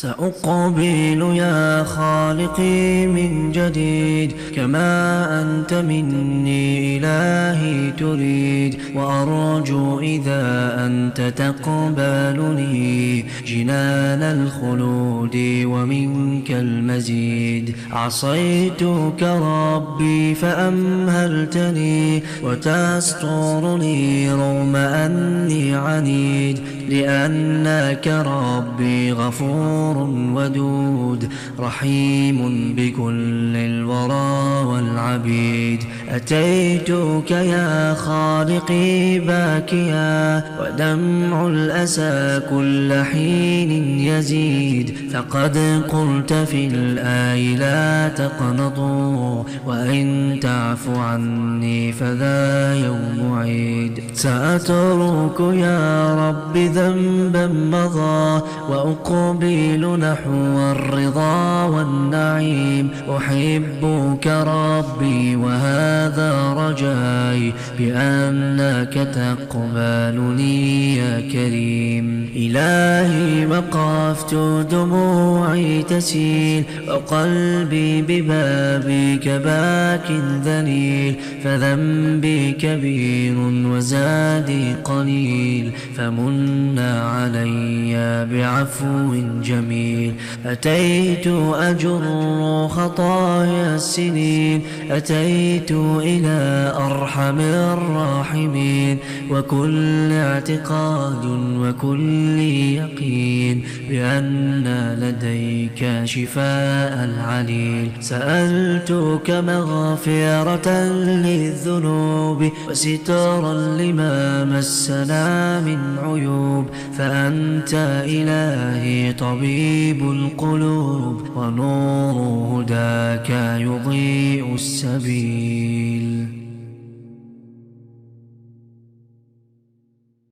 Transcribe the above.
سأقبل يا خالقي من جديد كما أنت مني إلهي تريد، وأرجو إذا أنت تقبلني جنان الخلود ومنك المزيد. عصيتك ربي فأمهلتني وتسترني رغم أني عنيد، لأنك ربي غفور ودود رحيم بكل الورى والعبيد. أتيتك يا خالقي باكيا ودمع الأسى كل حين يزيد، فقد قلت في الآي لا تقنطوا وإن تعف عني فذا يوم عيد. سأترك يا رب ذنبا مضى وأقبل نحو الرضا والنعيم. أحبك ربي وهذا رجائي بأنك تقبلني يا كريم. إلهي وقفت دموعي تسيل وقلبي ببابك باك ذليل، فذنبي كبير وزادي قليل، فمن علي بعفو جميل. أتيت أجر خطايا السنين، أتيت إلى أرحم الراحمين، وكل اعتقاد وكل يقين بأن لديك شفاء العليل. سألتك مغفرة للذنوب وسترا لما مسنا من عيوب، فأنت إلهي طبيب القلوب ونور هداك يضيء السبيل.